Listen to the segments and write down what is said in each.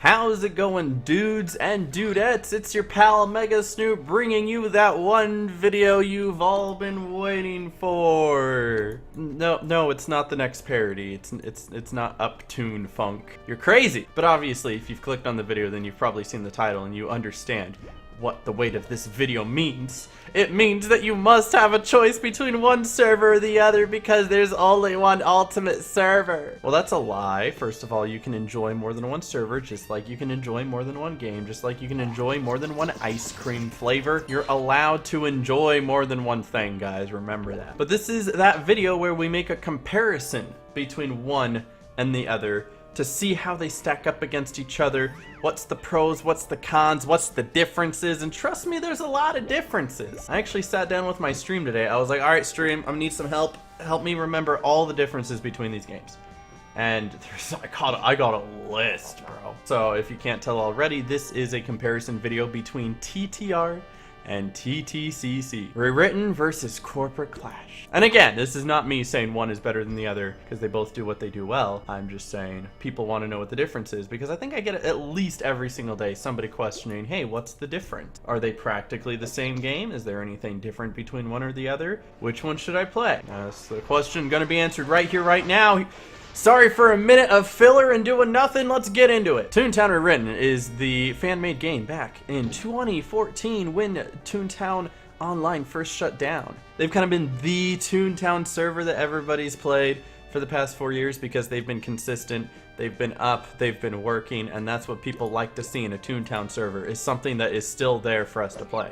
How's it going, dudes and dudettes? It's your pal Mega Snoop bringing you that one video you've all been waiting for. No, it's not the next parody. It's not Uptune Funk. You're crazy. But obviously, if you've clicked on the video, then you've probably seen the title and you understand what the weight of this video means. It means that you must have a choice between one server or the other because there's only one ultimate server. Well, that's a lie. First of all, you can enjoy more than one server, just like you can enjoy more than one game, just like you can enjoy more than one ice cream flavor. You're allowed to enjoy more than one thing, guys. Remember that. But this is that video where we make a comparison between one and the other to see how they stack up against each other. What's the pros, what's the cons, what's the differences, and trust me, there's a lot of differences. I actually sat down with my stream today. I was like, alright stream, I'm gonna need some help. Help me remember all the differences between these games. And I got a list, bro. So if you can't tell already, this is a comparison video between TTR and TTCC. Rewritten versus Corporate Clash. And again, this is not me saying one is better than the other because they both do what they do well. I'm just saying people want to know what the difference is because I think I get it at least every single day, somebody questioning, hey, what's the difference? Are they practically the same game? Is there anything different between one or the other? Which one should I play? That's the question gonna be answered right here, right now. Sorry for a minute of filler and doing nothing, let's get into it. Toontown Rewritten is the fan-made game back in 2014 when Toontown Online first shut down. They've kind of been the Toontown server that everybody's played for the past 4 years because they've been consistent, they've been up, they've been working, and that's what people like to see in a Toontown server, is something that is still there for us to play.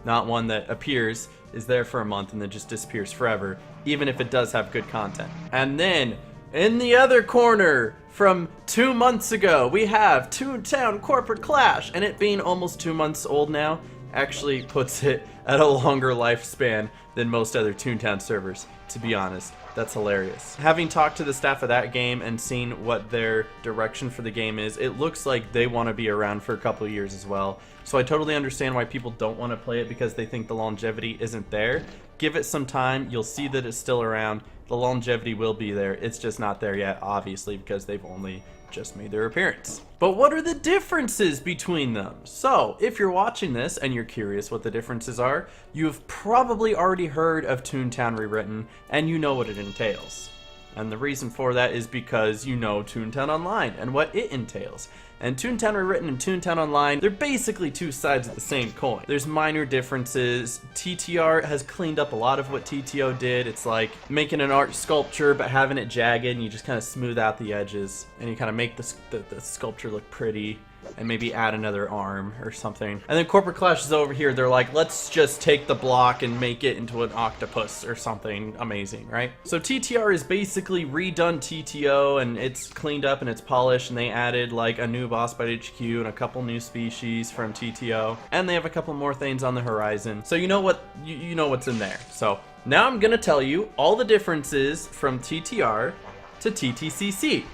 Not one that appears, is there for a month, and then just disappears forever, even if it does have good content. And then, in the other corner, from 2 months ago, we have Toontown Corporate Clash, and it being almost 2 months old now actually puts it at a longer lifespan than most other Toontown servers, to be honest. That's hilarious. Having talked to the staff of that game and seen what their direction for the game is, it looks like they want to be around for a couple of years as well. So I totally understand why people don't want to play it because they think the longevity isn't there. Give it some time, you'll see that it's still around. The longevity will be there, it's just not there yet, obviously, because they've only just made their appearance. But what are the differences between them? So, if you're watching this and you're curious what the differences are, you've probably already heard of Toontown Rewritten, and you know what it entails. And the reason for that is because you know Toontown Online and what it entails. And Toontown Rewritten and Toontown Online, they're basically two sides of the same coin. There's minor differences. TTR has cleaned up a lot of what TTO did. It's like making an art sculpture but having it jagged and you just kind of smooth out the edges and you kind of make the sculpture look pretty and maybe add another arm or something. And then Corporate Clash is over here. They're like, let's just take the block and make it into an octopus or something amazing, right? So TTR is basically redone TTO and it's cleaned up and it's polished and they added like a new boss fight HQ and a couple new species from TTO. And they have a couple more things on the horizon. So you know what, you know what's in there. So now I'm gonna tell you all the differences from TTR to TTCC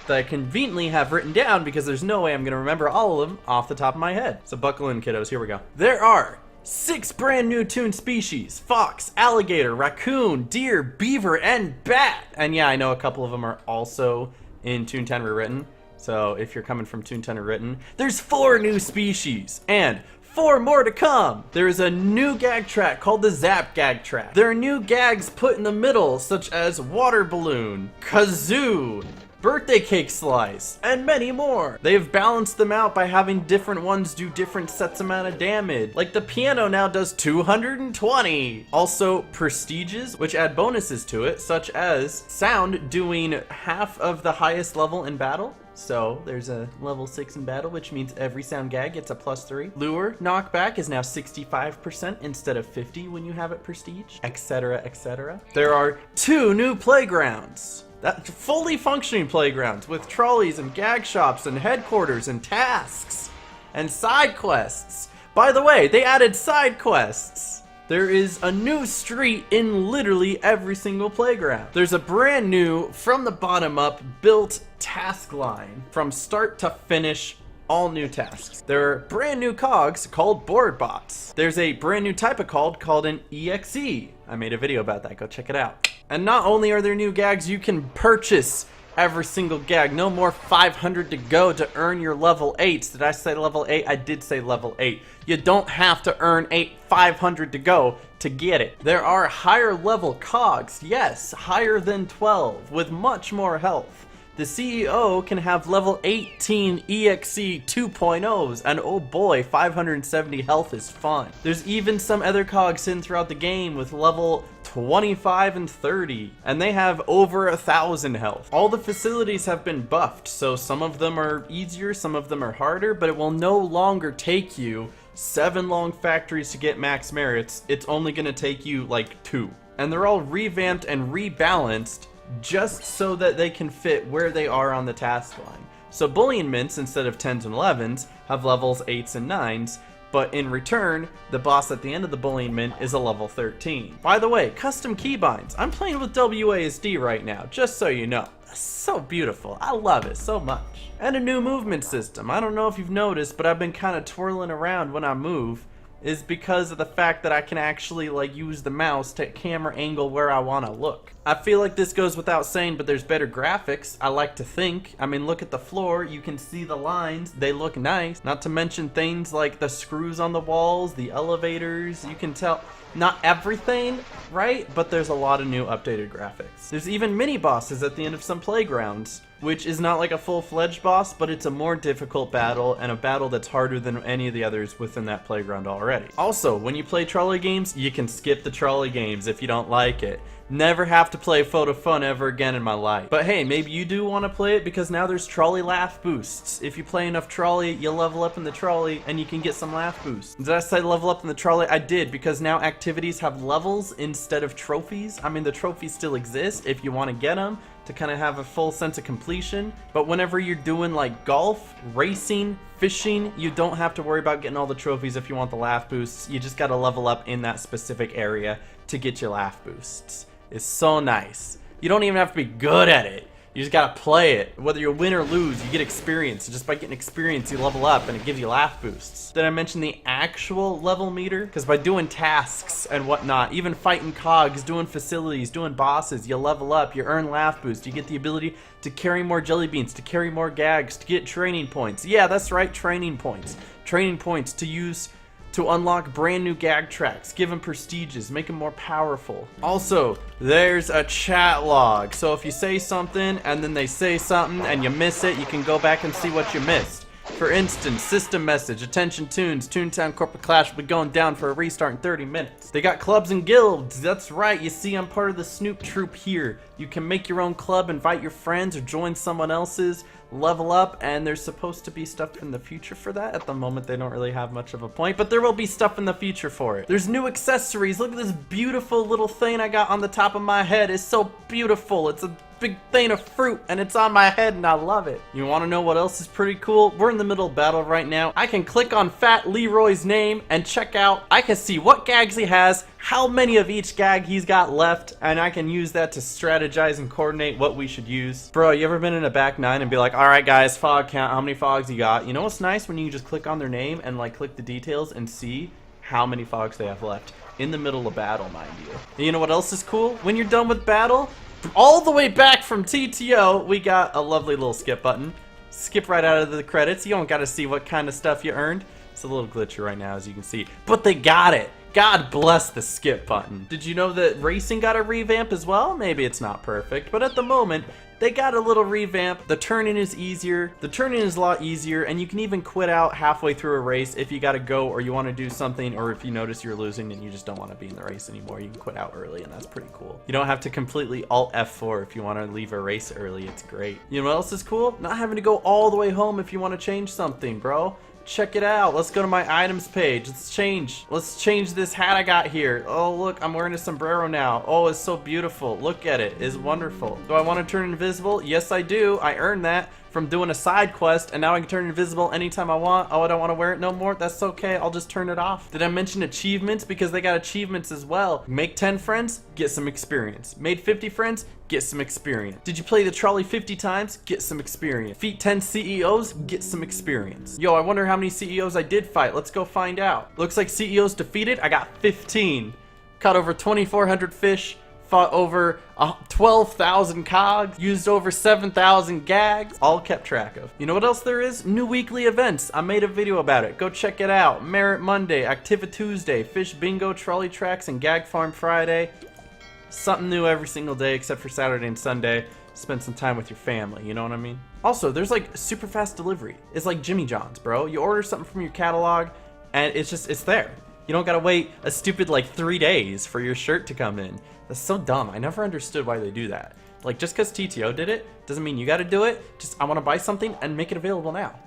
that I conveniently have written down because there's no way I'm gonna remember all of them off the top of my head. So buckle in, kiddos, here we go. There are 6 brand new toon species: fox, alligator, raccoon, deer, beaver, and bat. And yeah, I know a couple of them are also in Toontown Rewritten. So if you're coming from Toontown Rewritten, there's 4 new species and 4 more to come. There is a new gag track called the Zap Gag Track. There are new gags put in the middle, such as water balloon, kazoo, birthday cake slice, and many more. They've balanced them out by having different ones do different sets amount of damage. Like the piano now does 220. Also prestiges, which add bonuses to it, such as sound doing half of the highest level in battle. So there's a level 6 in battle, which means every sound gag gets a +3. Lure knockback is now 65% instead of 50 when you have it prestige, etc, etc. There are 2 new playgrounds. Fully functioning playgrounds with trolleys and gag shops and headquarters and tasks and side quests. By the way, they added side quests. There is a new street in literally every single playground. There's a brand new, from the bottom up, built task line from start to finish. All new tasks. There are brand new cogs called board bots. There's a brand new type of cog called an EXE. I made a video about that, go check it out. And not only are there new gags you can purchase every single gag. No more 500 to go to earn your level 8s. Did I say level 8? I did say level 8. You don't have to earn 500 to go to get it. There are higher level cogs, yes, higher than 12, with much more health. The CEO can have level 18 EXE 2.0s, and oh boy, 570 health is fun. There's even some other cogs hidden throughout the game with level 25 and 30, and they have over 1,000 health. All the facilities have been buffed, so some of them are easier, some of them are harder, but it will no longer take you 7 long factories to get max merits. It's only gonna take you like 2. And they're all revamped and rebalanced just so that they can fit where they are on the task line. So bullion mints, instead of 10s and 11s, have levels 8s and 9s, but in return, the boss at the end of the bullion mint is a level 13. By the way, custom keybinds. I'm playing with WASD right now, just so you know. So beautiful. I love it so much. And a new movement system. I don't know if you've noticed, but I've been kind of twirling around when I move, is because of the fact that I can actually like use the mouse to camera angle where I want to look. I feel like this goes without saying, but there's better graphics, I like to think. I mean, look at the floor, you can see the lines, they look nice. Not to mention things like the screws on the walls, the elevators, you can tell. Not everything, right? But there's a lot of new updated graphics. There's even mini bosses at the end of some playgrounds, which is not like a full-fledged boss, but it's a more difficult battle, and a battle that's harder than any of the others within that playground already. Also, when you play trolley games, you can skip the trolley games if you don't like it. Never have to play Photo Fun ever again in my life. But hey, maybe you do want to play it because now there's trolley laugh boosts. If you play enough trolley, you'll level up in the trolley and you can get some laugh boosts. Did I say level up in the trolley? I did, because now activities have levels instead of trophies. I mean, the trophies still exist if you want to get them to kind of have a full sense of completion. But whenever you're doing like golf, racing, fishing, you don't have to worry about getting all the trophies if you want the laugh boosts. You just got to level up in that specific area to get your laugh boosts. It's so nice. You don't even have to be good at it. You just gotta play it. Whether you win or lose, you get experience. Just by getting experience, you level up and it gives you laugh boosts. Did I mention the actual level meter? Because by doing tasks and whatnot, even fighting cogs, doing facilities, doing bosses, you level up, you earn laugh boosts, you get the ability to carry more jelly beans, to carry more gags, to get training points. Yeah, that's right, training points. Training points to use to unlock brand new gag tracks, give them prestiges, make them more powerful. Also, there's a chat log, so if you say something and then they say something and you miss it, you can go back and see what you missed. For instance, system message, attention tunes, Toontown Corporate Clash will be going down for a restart in 30 minutes. They got clubs and guilds, that's right, you see I'm part of the Snoop Troop here. You can make your own club, invite your friends, or join someone else's, level up, and there's supposed to be stuff in the future for that. At the moment, they don't really have much of a point, but there will be stuff in the future for it. There's new accessories. Look at this beautiful little thing I got on the top of my head. It's so beautiful. It's a big thing of fruit, and it's on my head, and I love it. You want to know what else is pretty cool? We're in the middle of battle right now. I can click on Fat Leroy's name and check out. I can see what gags he has, how many of each gag he's got left, and I can use that to strategize and coordinate what we should use. Bro, you ever been in a back nine and be like, alright guys, fog count, how many fogs you got? You know what's nice? When you just click on their name and like click the details and see how many fogs they have left in the middle of battle, mind you. And you know what else is cool? When you're done with battle, all the way back from TTO, we got a lovely little skip button. Skip right out of the credits. You don't gotta see what kind of stuff you earned. It's a little glitchy right now, as you can see, but they got it. God bless the skip button. Did you know that racing got a revamp as well? Maybe it's not perfect, but at the moment, they got a little revamp. The turning is easier. The turning is a lot easier, and you can even quit out halfway through a race if you gotta go or you wanna do something, or if you notice you're losing and you just don't wanna be in the race anymore, you can quit out early, and that's pretty cool. You don't have to completely Alt F4 if you wanna leave a race early, it's great. You know what else is cool? Not having to go all the way home if you wanna change something, bro. Check it out. Let's go to my items page. Let's change this hat I got here. Oh, look, I'm wearing a sombrero now. Oh, it's so beautiful. Look at it. It's wonderful. Do I want to turn invisible? Yes, I do. I earned that from doing a side quest, and now I can turn invisible anytime I want. Oh, I don't want to wear it no more? That's okay. I'll just turn it off. Did I mention achievements? Because they got achievements as well. Make 10 friends, get some experience. Made 50 friends, get some experience. Did you play the trolley 50 times? Get some experience. Defeat 10 CEOs? Get some experience. Yo, I wonder how many CEOs I did fight. Let's go find out. Looks like CEOs defeated. I got 15. Caught over 2,400 fish, fought over 12,000 cogs, used over 7,000 gags, all kept track of. You know what else there is? New weekly events. I made a video about it. Go check it out. Merit Monday, Activa Tuesday, Fish Bingo, Trolley Tracks, and Gag Farm Friday. Something new every single day except for Saturday and Sunday. Spend some time with your family, you know what I mean? Also, there's like super fast delivery. It's like Jimmy John's, bro. You order something from your catalog and it's there. You don't gotta wait a stupid like 3 days for your shirt to come in. That's so dumb. I never understood why they do that. Like, just because TTO did it doesn't mean you gotta do it. Just, I wanna buy something and make it available now.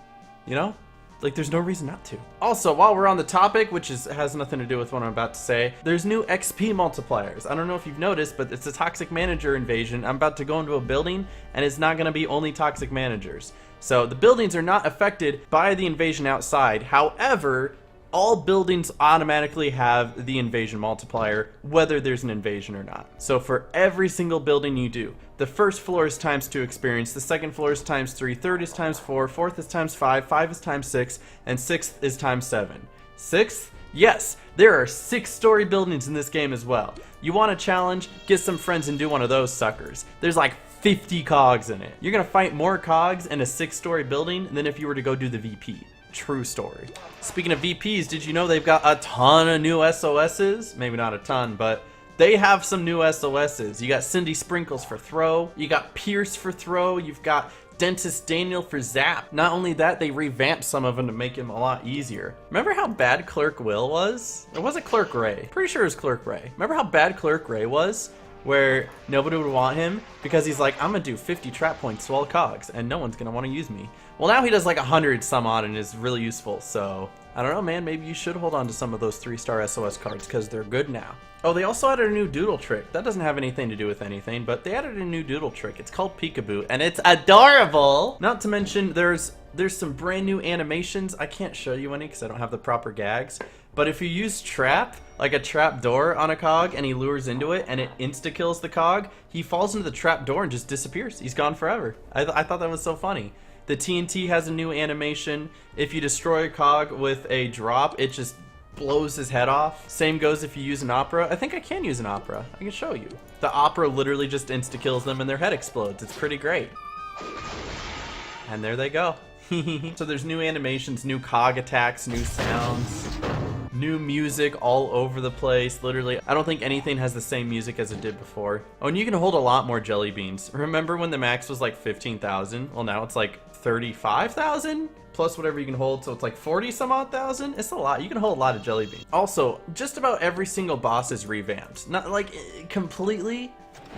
You know? Like, there's no reason not to. Also, while we're on the topic, which has nothing to do with what I'm about to say, there's new XP multipliers. I don't know if you've noticed, but it's a toxic manager invasion. I'm about to go into a building, and it's not gonna be only toxic managers. So the buildings are not affected by the invasion outside. However, all buildings automatically have the invasion multiplier, whether there's an invasion or not. So for every single building you do, the first floor is ×2 experience, the second floor is ×3, third is ×4, fourth is ×5, 5 is ×6, and sixth is ×7. Sixth? Yes, there are 6-story buildings in this game as well. You want a challenge? Get some friends and do one of those suckers. There's like 50 cogs in it. You're gonna fight more cogs in a 6-story building than if you were to go do the VP. True story. Speaking of VPs, did you know they've got a ton of new SOSs? Maybe not a ton, but they have some new SOSs. You got Cindy Sprinkles for throw, you got Pierce for throw, you've got Dentist Daniel for zap. Not only that, they revamped some of them to make him a lot easier. Remember how bad Clerk Will was? Or was it Clerk Ray? Pretty sure it was Clerk Ray. Remember how bad Clerk Ray was? Where nobody would want him because he's like, I'm gonna do 50 trap points to all cogs and no one's gonna want to use me. Well, now he does like 100 some odd and is really useful. So I don't know, man, maybe you should hold on to some of those 3-star SOS cards because they're good now. Oh, they also added a new doodle trick. That doesn't have anything to do with anything, but they added a new doodle trick. It's called Peekaboo and it's adorable. Not to mention there's some brand new animations. I can't show you any because I don't have the proper gags. But if you use trap, like a trap door on a cog, and he lures into it, and it insta-kills the cog, he falls into the trap door and just disappears. He's gone forever. I thought that was so funny. The TNT has a new animation. If you destroy a cog with a drop, it just blows his head off. Same goes if you use an opera. I think I can use an opera. I can show you. The opera literally just insta-kills them and their head explodes. It's pretty great. And there they go. So there's new animations, new cog attacks, new sounds. New music all over the place, literally. I don't think anything has the same music as it did before. Oh, and you can hold a lot more jelly beans. Remember when the max was like 15,000? Well, now it's like 35,000 plus whatever you can hold, so it's like 40 some odd thousand. It's a lot. You can hold a lot of jelly beans. Also, just about every single boss is revamped. Not like completely,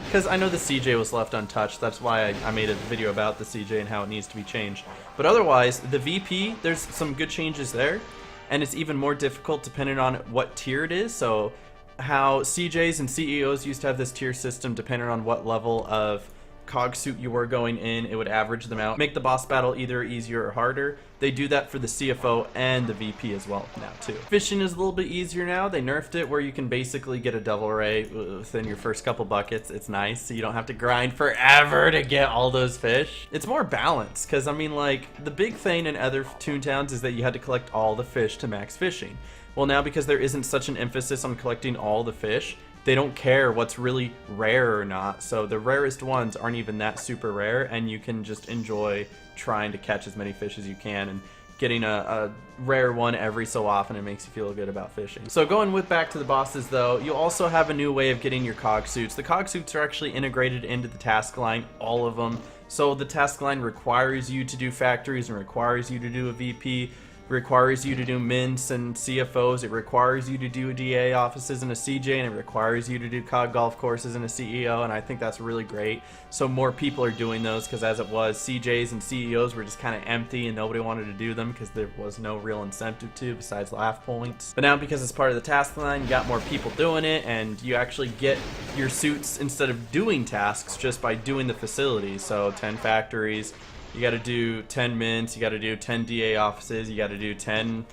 because I know the CJ was left untouched. That's why I made a video about the CJ and how it needs to be changed. But otherwise, the VP, there's some good changes there. And it's even more difficult depending on what tier it is. So how CJs and CEOs used to have this tier system depending on what level of cog suit you were going in, it would average them out, make the boss battle either easier or harder. They do that for the CFO and the VP as well now too. Fishing is a little bit easier now. They nerfed it where you can basically get a double ray within your first couple buckets. It's nice, so you don't have to grind forever to get all those fish. It's more balanced, because I mean, like, the big thing in other Toontowns is that you had to collect all the fish to max fishing. Well, now because there isn't such an emphasis on collecting all the fish, they don't care what's really rare or not, so the rarest ones aren't even that super rare, and you can just enjoy trying to catch as many fish as you can, and getting a rare one every so often, it makes you feel good about fishing. So going back to the bosses though, you also have a new way of getting your cog suits. The cog suits are actually integrated into the task line, all of them. So the task line requires you to do factories and requires you to do a VP, requires you to do mints and CFOs, it requires you to do DA offices and a CJ, and it requires you to do COG golf courses and a CEO, and I think that's really great. So more people are doing those, because as it was, CJs and CEOs were just kind of empty and nobody wanted to do them because there was no real incentive to besides laugh points. But now because it's part of the task line, you got more people doing it, and you actually get your suits instead of doing tasks just by doing the facilities. So 10 factories, you got to do 10 mints, you got to do 10 DA offices, you got to do 10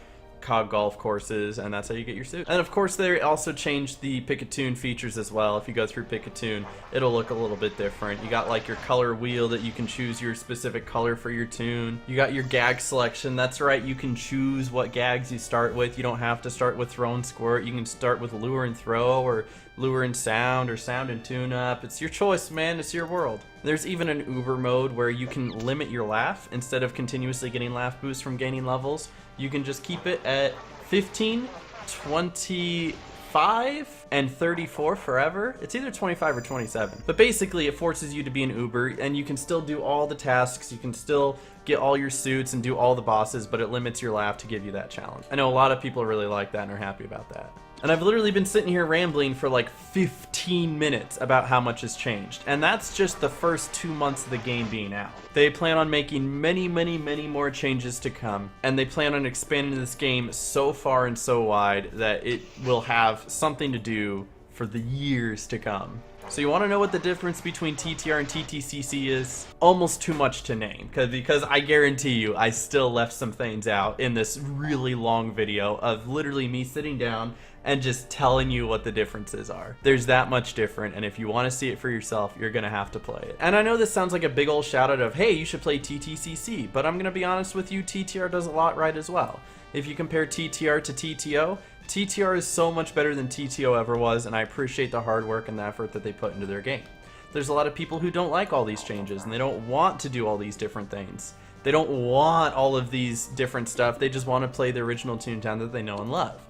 COG golf courses, and that's how you get your suit. And of course they also changed the Pick a Tune features as well. If you go through Pick a Tune, it'll look a little bit different. You got like your color wheel that you can choose your specific color for your tune. You got your gag selection. That's right, you can choose what gags you start with. You don't have to start with throw and squirt. You can start with lure and throw, or Lure and Sound or Sound and Tune Up. It's your choice, man. It's your world. There's even an Uber mode where you can limit your laugh. Instead of continuously getting laugh boosts from gaining levels, you can just keep it at 15, 25, and 34 forever. It's either 25 or 27. But basically, it forces you to be an Uber, and you can still do all the tasks. You can still get all your suits and do all the bosses, but it limits your laugh to give you that challenge. I know a lot of people really like that and are happy about that. And I've literally been sitting here rambling for like 15 minutes about how much has changed. And that's just the first 2 months of the game being out. They plan on making many, many, many more changes to come. And they plan on expanding this game so far and so wide that it will have something to do for the years to come. So you want to know what the difference between TTR and TTCC is? Almost too much to name, because I guarantee you I still left some things out in this really long video of literally me sitting down and just telling you what the differences are. There's that much different, and if you want to see it for yourself, you're gonna have to play it. And I know this sounds like a big old shout out of, hey, you should play TTCC, but I'm gonna be honest with you, TTR does a lot right as well. If you compare TTR to TTO, TTR is so much better than TTO ever was, and I appreciate the hard work and the effort that they put into their game. There's a lot of people who don't like all these changes, and they don't want to do all these different things. They don't want all of these different stuff, they just want to play the original Toontown that they know and love.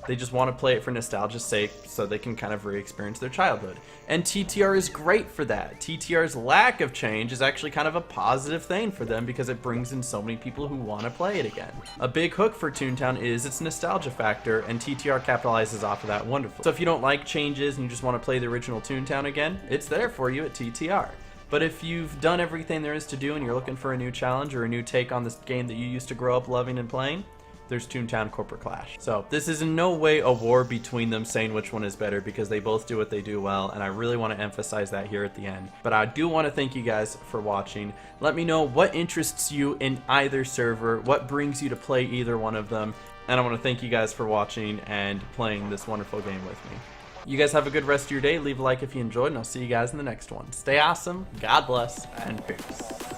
They just want to play it for nostalgia's sake so they can kind of re-experience their childhood. And TTR is great for that. TTR's lack of change is actually kind of a positive thing for them because it brings in so many people who want to play it again. A big hook for Toontown is its nostalgia factor, and TTR capitalizes off of that wonderfully. So if you don't like changes and you just want to play the original Toontown again, it's there for you at TTR. But if you've done everything there is to do and you're looking for a new challenge or a new take on this game that you used to grow up loving and playing, there's Toontown Corporate Clash. So this is in no way a war between them saying which one is better, because they both do what they do well, and I really want to emphasize that here at the end. But I do want to thank you guys for watching. Let me know what interests you in either server, what brings you to play either one of them, and I want to thank you guys for watching and playing this wonderful game with me. You guys have a good rest of your day. Leave a like if you enjoyed, and I'll see you guys in the next one. Stay awesome, God bless, and peace.